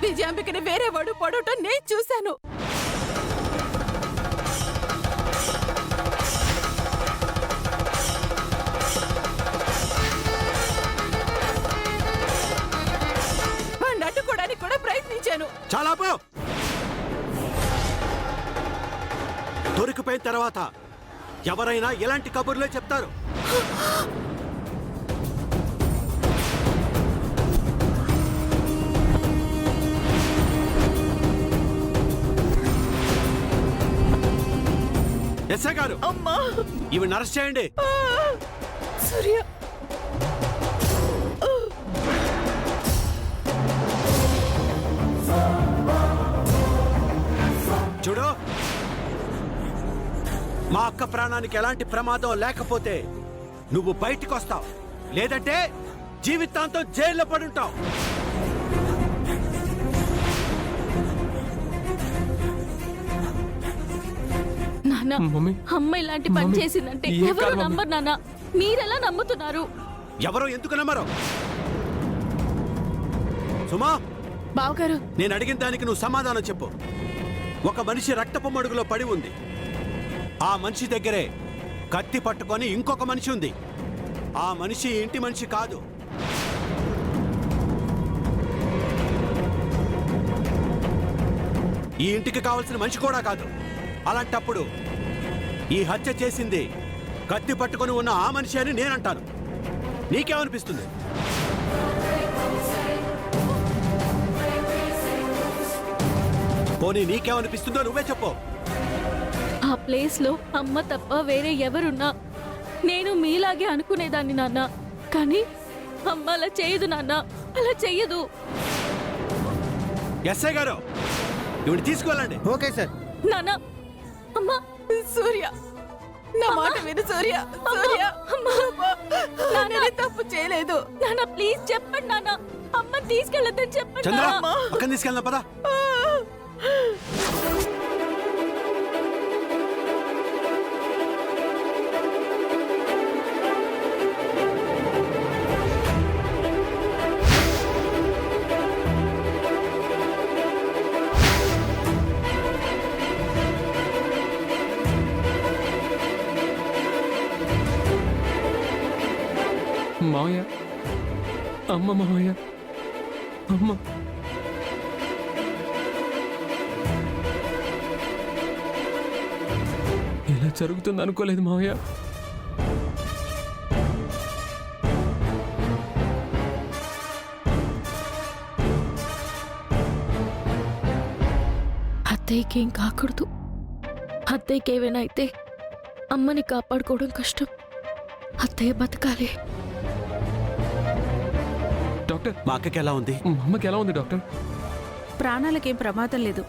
విజయాంబికని వేరే వాడు పడటం నేను చూశాను. వాడిని అడ్డుకోవడానికి కూడా ప్రయత్నించాను. చాలా దొరికిపోయిన తర్వాత ఎవరైనా ఎలాంటి కబుర్లే చెప్తారు. ఎస్ఐ గారు, అమ్మా, ఇవి అరెస్ట్ చేయండి. సూర్య, చూడు, మా అక్క ప్రాణానికి ఎలాంటి ప్రమాదం లేకపోతే నువ్వు బయటికి వస్తావు, లేదంటే జీవితాంతం జైల్లో పడుంటావు. నాన్న, అమ్మ ఇలాంటి పని చేసిందంటే ఎవరు నమ్మరు నాన్న. మీరెలా నమ్ముతున్నారు? ఎవరో ఎందుకు నమ్మరు? సుమా, బావగారు, నేను అడిగిన దానికి నువ్వు సమాధానం చెప్పు. ఒక మనిషి రక్తపు మడుగులో పడి ఉంది. ఆ మనిషి దగ్గరే కత్తి పట్టుకొని ఇంకొక మనిషి ఉంది. ఆ మనిషి ఇంటి మనిషి కాదు. ఈ ఇంటికి కావలసిన మనిషి కూడా కాదు. అలాంటప్పుడు ఈ హత్య చేసింది కత్తి పట్టుకొని ఉన్న ఆ మనిషి అని నేనంటాను. నీకేమనిపిస్తుంది? పోనీ నీకేమనిపిస్తుందో నువ్వే చెప్పు. ఆ ప్లేస్ లో అమ్మ తప్ప వేరే ఎవరున్నా నేను మీలాగే అనుకునేదాన్ని నాన్న. కానీ అమ్మ అలా చేయదు నాన్న, అలా చెయ్యదు. ఎస్ఐ గారు, ఇవిని తీసుకువెళ్ళండి. Okay sir. నాన్న, అమ్మ, సూర్య, నా మాట విను సూర్య. సూర్య, నేను తప్పు చేయలేదు. నాన్న ప్లీజ్ చెప్పండి నాన్న. అమ్మని తీసుకెళ్ళొద్దని చెప్పండి చంద్ర, నాన్న. పక్కన తీసుకెళ్ళిన పదా. మావయ్య, అమ్మ, మావయ్య, అమ్మ. ఇలా జరుగుతుంది అనుకోలేదు మావయ్య. అత్తయ్యకి ఏం కాకూడదు. అత్తయ్యకి ఏమైనా అయితే అమ్మని కాపాడుకోవడం కష్టం. అత్తయ్య బతకాలి. డాక్టర్, మా అక్కకి ఎలా ఉంది? మా అమ్మకి ఎలా ఉంది డాక్టర్? ప్రాణాలకేం ప్రమాదం లేదు.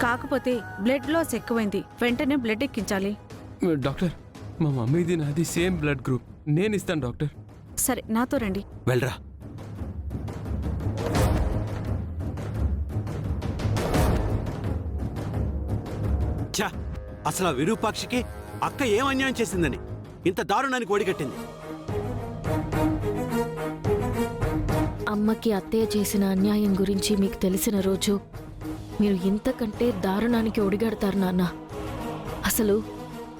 కాకపోతే బ్లడ్ లాస్ ఎక్కువైంది. వెంటనే బ్లడ్ ఎక్కించాలి. డాక్టర్, మా మమ్మీది నాది సేమ్ బ్లడ్ గ్రూప్. నేను ఇస్తాను డాక్టర్. సరే, నాతో రండి. వెళ్ళరా. ఛా, అసలు ఆ విరూపాక్షికి అక్క ఏం అన్యాయం చేసిందని ఇంత దారుణానికి ఒడిగట్టింది? అమ్మకి అత్తయ్య చేసిన అన్యాయం గురించి మీకు తెలిసిన రోజు మీరు ఇంతకంటే దారుణానికి ఒడిగడతారు నాన్న. అసలు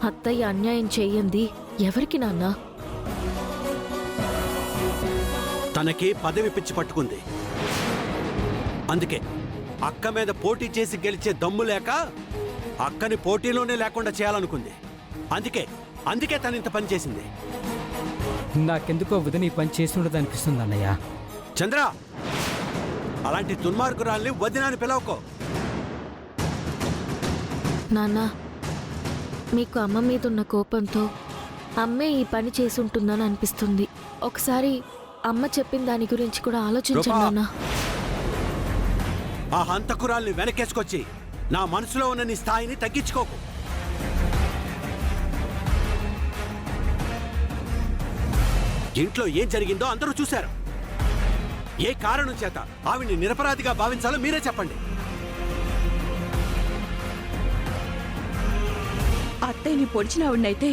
అత్తయ్య అన్యాయం చేయంది ఎవరికి నాన్న? తనకి పదవి పిచ్చి పట్టుకుంది. అందుకే అక్క మీద పోటీ చేసి గెలిచే దమ్ము లేక అక్కని పోటీలోనే లేకుండా చేయాలనుకుంది. అందుకే తను ఇంత పని చేసింది. నాకెందుకో వదిన ఈ పని చేసి ఉండదు అనిపిస్తుంది అన్నయ్య. చంద్ర, అలాంటి దుర్మార్గురాల్ని వదినాన్ని పిలవకో. నాన్న, మీకు అమ్మ మీద ఉన్న కోపంతో అమ్మే ఈ పని చేసి ఉంటుందని అనిపిస్తుంది. ఒకసారి అమ్మ చెప్పిన దాని గురించి కూడా ఆలోచించండి నాన్న. ఆ హంతకురాల్ని వెనకేసుకొచ్చి నా మనసులో ఉన్న నీ స్థాయిని తగ్గించుకోకు. ఇంట్లో ఏం జరిగిందో అందరూ చూశారు. ఏ కారణం చేత ఆవిడ్ని నిరపరాధిగా భావించాలో మీరే చెప్పండి. అత్తయ్యని పొడిచిన ఆవిడనైతే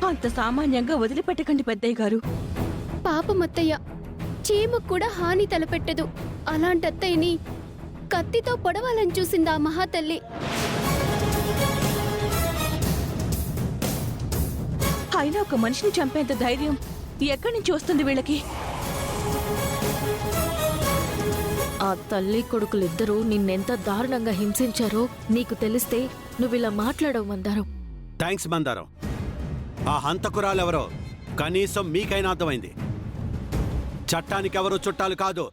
అంత సామాన్యంగా వదిలిపెట్టకండి పెద్దయ్య గారు. పాపమత్తయ్య చీమకు కూడా హాని తలపెట్టదు. అలాంటి అత్తయ్యని కత్తితో పొడవాలని చూసింది ఆ మహాతల్లి. అయినా ఒక మనిషిని చంపేంత ధైర్యం ఎక్కడి నుంచి వస్తుంది వీళ్ళకి? ఆ తల్లి కొడుకులిద్దరూ నిన్నెంత దారుణంగా హింసించారో నీకు తెలిస్తే నువ్విలా మాట్లాడవు మందారం. థ్యాంక్స్ మందారం. ఆ హంతకురాలెవరో కనీసం మీకైనా అర్థమైంది. చట్టానికి ఎవరో చుట్టాలు కాదు,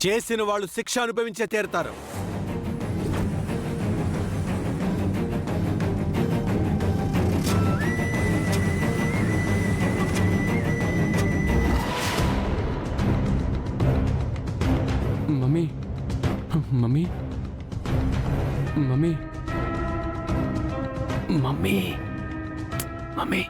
చేసిన వాళ్ళు శిక్ష అనుభవించే తీరుతారు. Mummy mummy mummy mummy mummy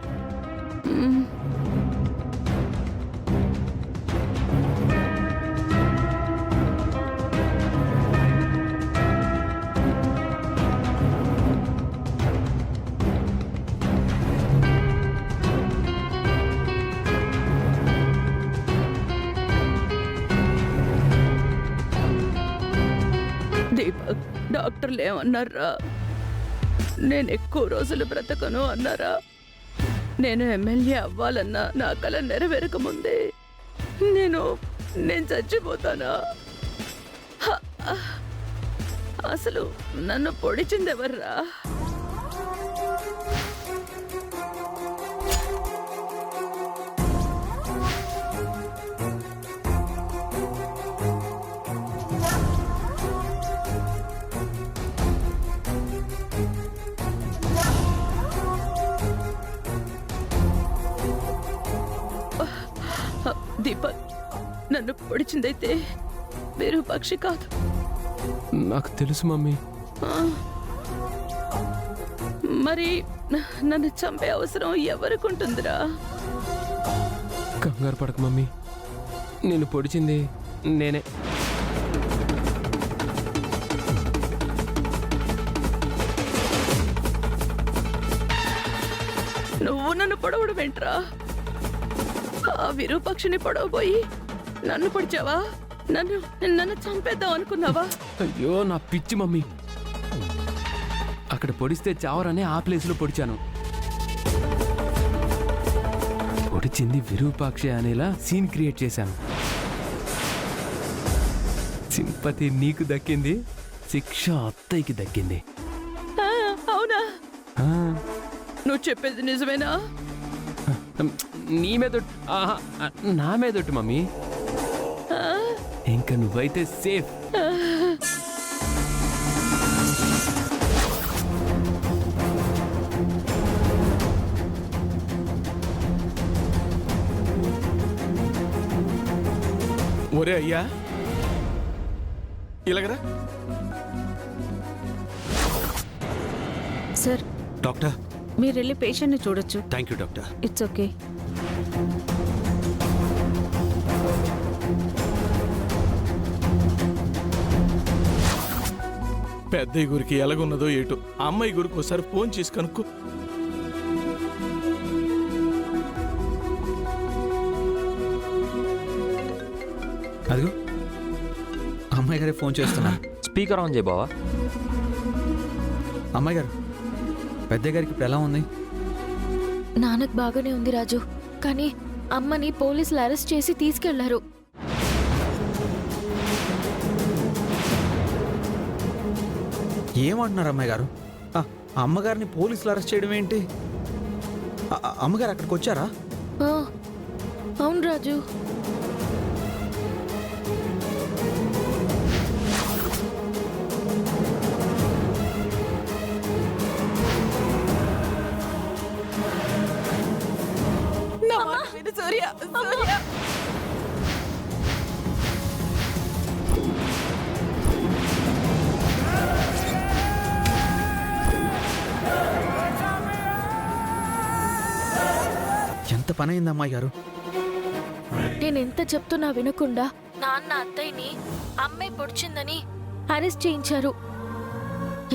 Deepak, డాక్టర్లు ఏమన్నారా? నేను ఎక్కువ రోజులు బ్రతకను అన్నారా? నేను ఎమ్మెల్యే అవ్వాలన్నా నా కల నెరవేరక ముందే నేను చచ్చిపోతానా? అసలు నన్ను పొడిచిందెవర్రా? దీపక్, నన్ను పొడిచిందైతే విరూపాక్షి కాదు. నాకు తెలుసు మమ్మీ. మరి నన్ను చంపే అవసరం ఎవరికి ఉంటుందిరా? కంగారు పడక మమ్మీ, నేను పొడిచింది నేనే. నువ్వు నన్ను పొడవడం ఏంట్రా? ఆ విరూపాక్షిని పొడవబోయి నన్ను పొడిచావా? నన్ను చంపేద్దాం అనుకున్నావా? అయ్యో నా పిచ్చి మమ్మీ, అక్కడ పొడిస్తే చావరనే ఆ ప్లేస్లో పొడిచాను. పొడిచింది విరూపాక్షి అనేలా సీన్ క్రియేట్ చేశాను. సింపతి నీకు దక్కింది, శిక్ష అత్తయ్యకి దక్కింది. అవునా? ఆ, నువ్వు చెప్పేది నిజమేనా? నీ మీదొట్టు, ఆహా, నా మీదొట్టు మమ్మీ. ఇంకా నువ్వైతే సేఫ్. ఒరే అయ్యా, ఇలాగరా. సార్, డాక్టర్, మీరు వెళ్ళి పేషెంట్ని చూడొచ్చు. Thank you doctor. It's okay. పెద్దయ్య గురికి ఎలాగున్నదో ఏటో, ఆ అమ్మాయి గురికి ఒకసారి ఫోన్ చేసి కనుక్కో. అదిగో అమ్మాయి గారే ఫోన్ చేస్తున్నా. స్పీకర్ ఆన్ చేయ బావా. అమ్మాయి గారు, పెద్దయ్య గారికి ఇప్పుడు ఎలా ఉంది? నాన్నకు బాగానే ఉంది రాజు, కానీ అమ్మని పోలీసులు అరెస్ట్ చేసి తీసుకెళ్లారు. ఏమంటున్నారు అమ్మాయి గారు? అమ్మగారిని పోలీసులు అరెస్ట్ చేయడం ఏంటి? అమ్మగారు అక్కడికి వచ్చారా? అవును రాజు. సూర్య, సూర్య. ఎంత పని అయింది అమ్మాయి గారు? నేనెంత చెప్తున్నా వినకుండా నాన్న అత్తయ్యని అమ్మాయి పొడిచిందని అరెస్ట్ చేయించారు.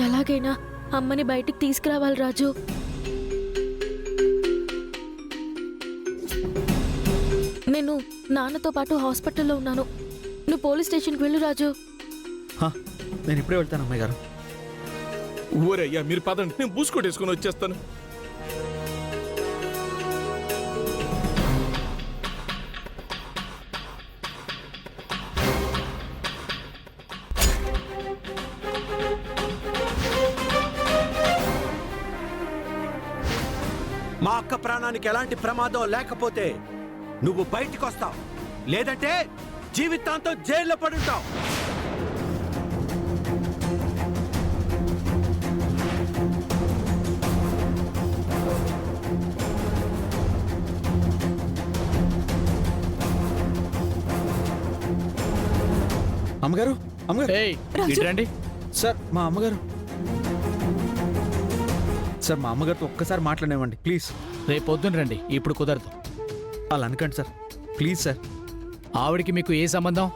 ఎలాగైనా అమ్మని బయటికి తీసుకురావాలి రాజు. నేను నాన్నతో పాటు హాస్పిటల్లో ఉన్నాను. నువ్వు పోలీస్ స్టేషన్కి వెళ్ళు రాజు. హా, నేను ఇప్పుడే వెళ్తాను అమ్మాయి గారు. ఊరయ్యా మీరు పదండి, నేను బూసుకొట్టేసుకొని వచ్చేస్తాను. మా అక్క ప్రాణానికి ఎలాంటి ప్రమాదం లేకపోతే నువ్వు బయటికి వస్తావు, లేదంటే జీవితాంతం జైల్లో పడుంటావు. అమ్మగారు, అమ్మగారు. రండి. సార్ మా అమ్మగారు. సార్ మా అమ్మగారితో ఒక్కసారి మాట్లాడనివ్వండి ప్లీజ్. రేపు పొద్దున రండి, ఇప్పుడు కుదరదు. అలా అనకండి సార్, ప్లీజ్ సార్. ఆవిడికి మీకు ఏ సంబంధం?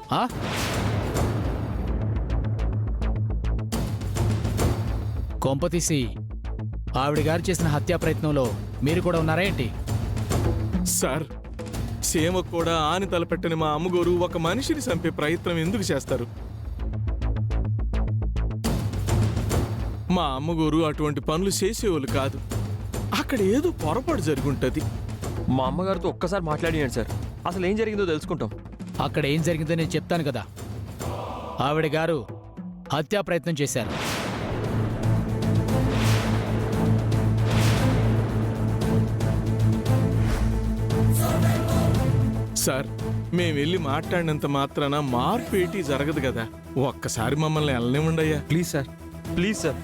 కొంపతీసి ఆవిడ గారు చేసిన హత్యా ప్రయత్నంలో మీరు కూడా ఉన్నారా ఏంటి? సార్, సీమ కూడా ఆని తలపెట్టని మా అమ్మగారు ఒక మనిషిని చంపే ప్రయత్నం ఎందుకు చేస్తారు? మా అమ్మగారు అటువంటి పనులు చేసేవాళ్ళు కాదు. అక్కడ ఏదో పొరపాటు జరుగుంటది. మా అమ్మగారితో ఒక్కసారి మాట్లాడియండి సార్, అసలు ఏం జరిగిందో తెలుసుకుంటాం. అక్కడ ఏం జరిగిందో నేను చెప్తాను కదా. ఆవిడ గారు హత్యా ప్రయత్నం చేశారు. సార్, మేము వెళ్ళి మాట్లాడినంత మాత్రాన మార్పేటీ జరగదు కదా. ఒక్కసారి మమ్మల్ని వెళ్ళనివ్వండయ్యా. Please sir. Please sir.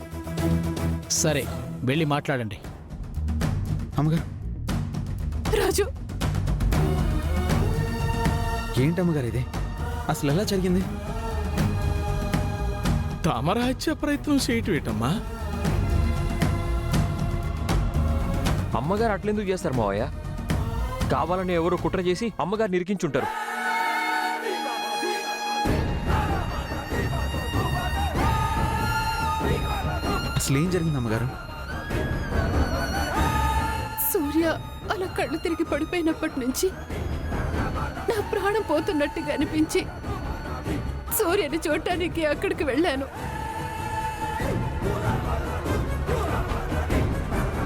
సరే, వెళ్ళి మాట్లాడండి. అమ్మగారు. రాజు, ఏంటి అమ్మగారు ఇది? అసలు ఎలా జరిగింది? తమర హత్య ప్రయత్నం చేయటం ఏంటమ్మా? అమ్మగారు అట్లెందుకు చేస్తారు మావయ్య? కావాలని ఎవరో కుట్ర చేసి అమ్మగారు నిరికించుంటారు. అసలు ఏం జరిగింది అమ్మగారు? సూర్య అలా కళ్ళు తిరిగి పడిపోయినప్పటి నుంచి నా ప్రాణం పోతున్నట్టుగా అనిపించి సూర్యని చూడటానికి అక్కడికి వెళ్ళాను.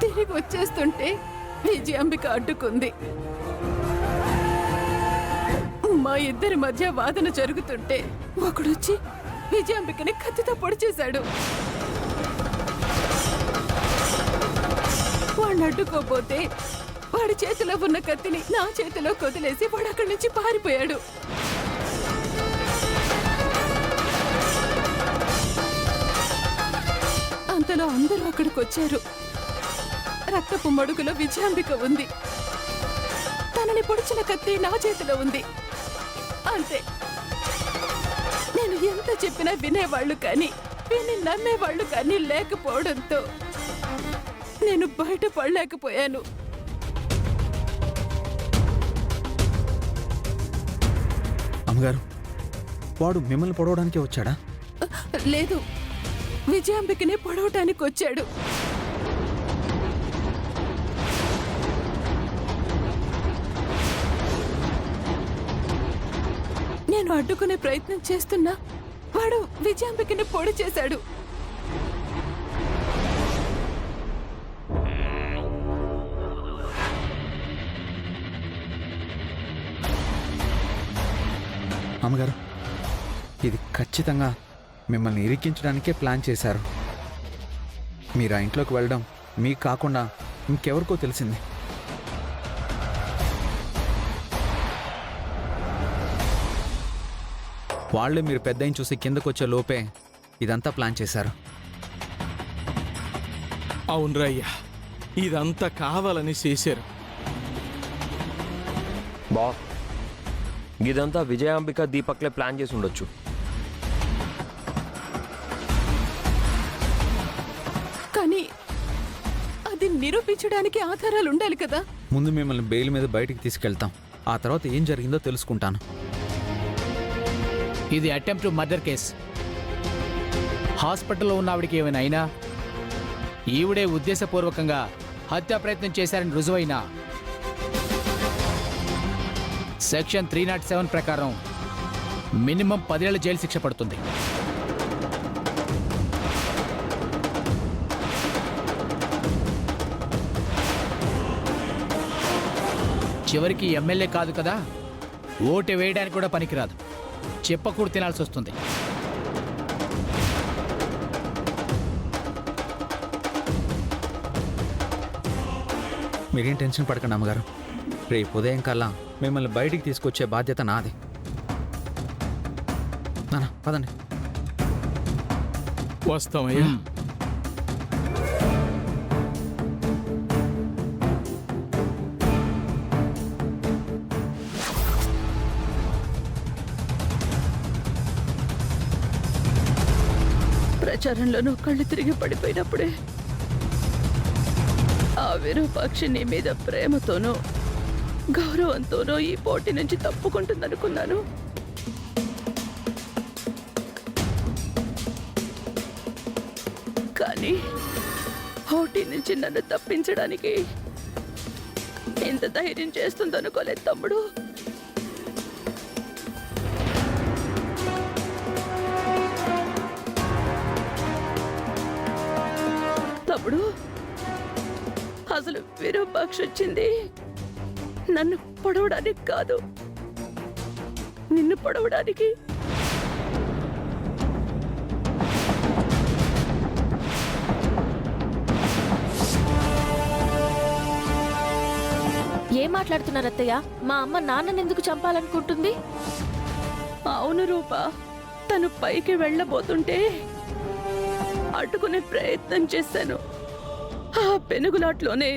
తిరిగి వచ్చేస్తుంటే విజయాంబిక అడ్డుకుంది. మా ఇద్దరి మధ్య వాదన జరుగుతుంటే ఒకడొచ్చి విజయాంబికని కత్తితో పొడి చేశాడు. వాడిని అడ్డుకోపోతే వాడి చేతిలో ఉన్న కత్తిని నా చేతిలో కొదిలేసి వాడు అక్కడి నుంచి పారిపోయాడు. అంతలో అందరూ అక్కడికి వచ్చారు. రక్తపు మడుగులో విజయాంబిక ఉంది. తనని పొడిచిన కత్తి నా చేతిలో ఉంది. అంతే. నేను ఎంత చెప్పినా వినేవాళ్ళు కానీ విని నమ్మేవాళ్ళు కానీ లేకపోవడంతో నేను బయట పడలేకపోయాను. అమ్మగారు, వాడు మిమ్మల్ని పొడవడానికి వచ్చాడా? లేదు, విజయాంబికనే పొడవటానికి వచ్చాడు. నేను అడ్డుకునే ప్రయత్నం చేస్తున్నా వాడు విజయాంబికని పొడి చేశాడు. అమ్మగారు, ఇది ఖచ్చితంగా మిమ్మల్ని ఇరికించడానికే ప్లాన్ చేశారు. మీరు ఆ ఇంట్లోకి వెళ్ళడం మీకు కాకుండా ఇంకెవరికో తెలిసింది. వాళ్ళే మీరు పెద్దయిన చూసి కిందకు వచ్చే లోపే ఇదంతా ప్లాన్ చేశారు. అవునరయ్యా, ఇదంతా కావాలని చేశారు. బా, ఇదంతా విజయాంబిక దీపక్లే ప్లాన్ చేసి ఉండొచ్చు. కానీ అది నిరూపించడానికి ఆధారాలు ఉండాలి కదా. ముందు మిమ్మల్ని బెయిల్ మీద బయటికి తీసుకెళ్తాం. ఆ తర్వాత ఏం జరిగిందో తెలుసుకుంటాను. ఇది అటెంప్ట్ మర్డర్ కేస్. హాస్పిటల్లో ఉన్న ఆవిడికి ఏమైనా అయినా, ఈవిడే ఉద్దేశపూర్వకంగా హత్యా ప్రయత్నం చేశారని రుజువైనా సెక్షన్ 307 ప్రకారం మినిమం 10 ఏళ్ల జైలు శిక్ష పడుతుంది. చివరికి ఎమ్మెల్యే కాదు కదా, ఓటు వేయడానికి కూడా పనికిరాదు. చెప్పకూడు తినాల్సి వస్తుంది. మీరేం టెన్షన్ పడకండి అమ్మగారు. రేపు ఉదయం కల్లా మిమ్మల్ని బయటికి తీసుకొచ్చే బాధ్యత నాది. నాన్న పదండి. వస్తామయ్యా. ప్రచారంలోనూ కళ్ళు తిరిగి పడిపోయినప్పుడే ఆ విరూపాక్షి నీ మీద ప్రేమతోనో గౌరవంతోనో ఈ పోటీ నుంచి తప్పుకుంటుందనుకున్నాను. కానీ పోటీ నుంచి నన్ను తప్పించడానికి ఎంత ధైర్యం చేస్తుందనుకోలేదు తమ్ముడు. తమ్ముడు, అసలు విరూపాక్ష వచ్చింది నన్ను పొడవడానికి కాదు, నిన్ను పొడవడానికి. ఏం మాట్లాడుతున్నారు అత్తయ్య? మా అమ్మ నాన్ననెందుకు చంపాలనుకుంటుంది? అవును రూపా, తను పైకి వెళ్ళబోతుంటే అడ్డుకునే ప్రయత్నం చేశాను. ఆ పెనుగులాట్లోనే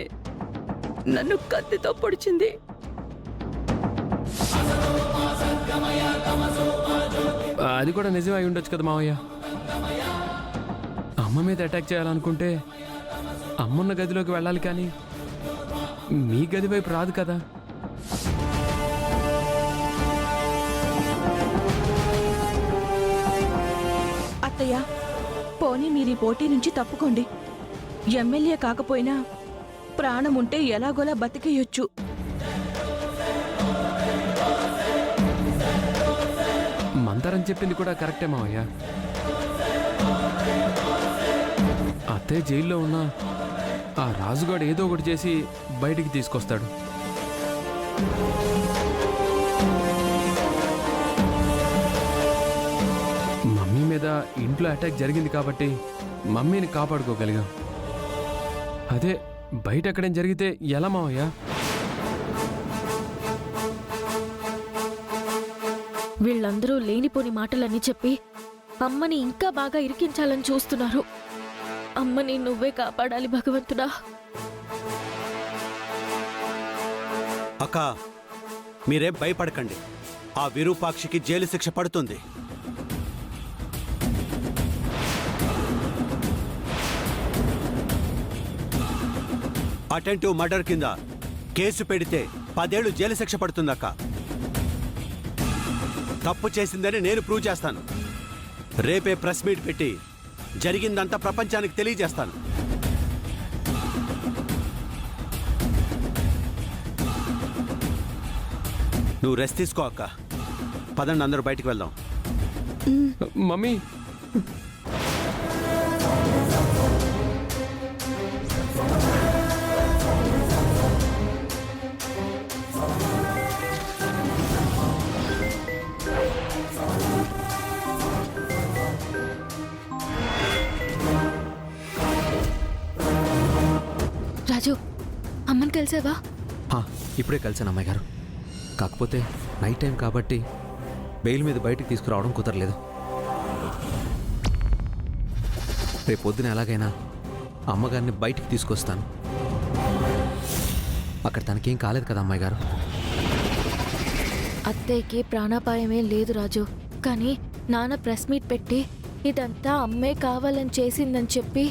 నన్ను కత్తితో పొడిచింది. అది కూడా నిజమే అయి ఉండొచ్చు కదా మావయ్య. అమ్మ మీద అటాక్ చేయాలనుకుంటే అమ్మున్న గదిలోకి వెళ్ళాలి, కానీ మీ గది వైపు రాదు కదా. అత్తయ్య, పోనీ మీరు ఈ పోటీ నుంచి తప్పుకోండి. ఎమ్మెల్యే కాకపోయినా ప్రాణం ఉంటే ఎలాగోలా బతికేయొచ్చు. మంతరం చెప్పింది కూడా కరెక్టే మావయ్య. అత్తయ్య జైల్లో ఉన్న ఆ రాజుగాడు ఏదో ఒకటి చేసి బయటికి తీసుకొస్తాడు. మమ్మీ మీద ఇంట్లో అటాక్ జరిగింది కాబట్టి మమ్మీని కాపాడుకోగలిగాం. అదే బయట ఎక్కడేం జరిగితే ఎలా మావయ్య? వీళ్ళందరూ లేనిపోని మాటలన్నీ చెప్పి అమ్మని ఇంకా బాగా ఇరికించాలని చూస్తున్నారు. అమ్మని నువ్వే కాపాడాలి భగవంతుడా. అక్క, మీరేం భయపడకండి. ఆ విరూపాక్షికి జైలు శిక్ష పడుతుంది. అటెంటివ్ మర్డర్ కింద కేసు పెడితే 10 ఏళ్లు జైలు శిక్ష పడుతుందక్క. తప్పు చేసిందని నేను ప్రూవ్ చేస్తాను. రేపే ప్రెస్ మీట్ పెట్టి జరిగిందంతా ప్రపంచానికి తెలియజేస్తాను. నువ్వు రెస్ట్ తీసుకో అక్క. పదండి, అందరూ బయటికి వెళ్దాం. మమ్మీ, రాజు, అమ్మని కలిసావా? ఇప్పుడే కలిసాను అమ్మాయి గారు. కాకపోతే నైట్ టైం కాబట్టి బెయిల్ మీద బయటికి తీసుకురావడం కుదరలేదు. రేపు పొద్దున ఎలాగైనా అమ్మగారిని బయటికి తీసుకొస్తాను. అక్కడ తనకేం కాలేదు కదా అమ్మాయి గారు? అత్తయ్యకి ప్రాణాపాయమేం లేదు రాజు. కానీ నాన్న ప్రెస్ మీట్ పెట్టి ఇదంతా అమ్మే కావాలని చేసిందని చెప్పి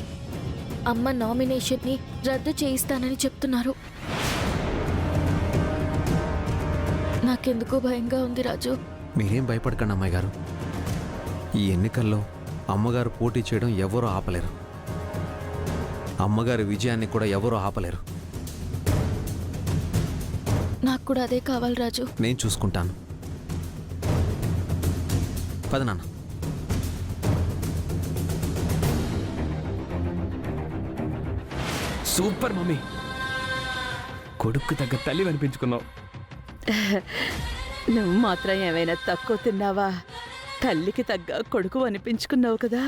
అమ్మ నామినేషన్ని రద్దు చేయిస్తానని చెప్తున్నారు. నాకెందుకో భయంగా ఉంది రాజు. మీరేం భయపడకండి అమ్మాయి గారు. ఈ ఎన్నికల్లో అమ్మగారు పోటీ చేయడం ఎవరూ ఆపలేరు. అమ్మగారి విజయాన్ని కూడా ఎవరూ ఆపలేరు. నాకు కూడా అదే కావాలి రాజు. నేను చూసుకుంటాను. పద నాన్న. సూపర్ మమ్మీ, కొడుకు తగ్గ తల్లి అనిపించుకున్నావు. నువ్వు మాత్రం ఏమైనా తక్కువ తిన్నావా? తల్లికి తగ్గ కొడుకు అనిపించుకున్నావు కదా.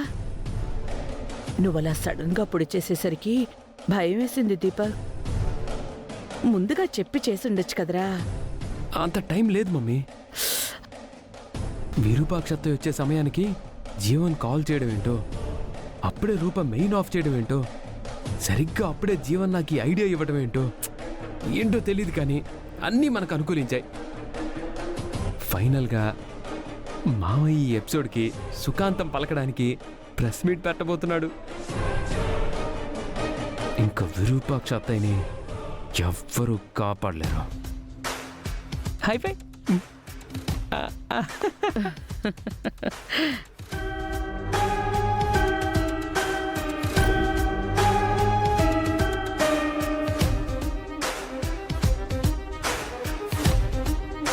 నువ్వలా సడన్గా పొడి చేసేసరికి భయం వేసింది దీపక్. ముందుగా చెప్పి చేసుండొచ్చు కదరా. అంత టైం లేదు మమ్మీ. విరూపాక్షతో వచ్చే సమయానికి జీవన్ కాల్ చేయడం ఏంటో, అప్పుడే రూప మెయిన్ ఆఫ్ చేయడం ఏంటో, సరిగ్గా అప్పుడే జీవన్ నాకు ఈ ఐడియా ఇవ్వడం ఏంటో తెలియదు, కానీ అన్నీ మనకు అనుకూలించాయి. ఫైనల్గా మామయ్య ఈ ఎపిసోడ్కి సుఖాంతం పలకడానికి ప్రెస్ మీట్ పెట్టబోతున్నాడు. ఇంకా విరూపాక్ష అత్తయ్యని ఎవ్వరూ కాపాడలేరు. హై ఫై.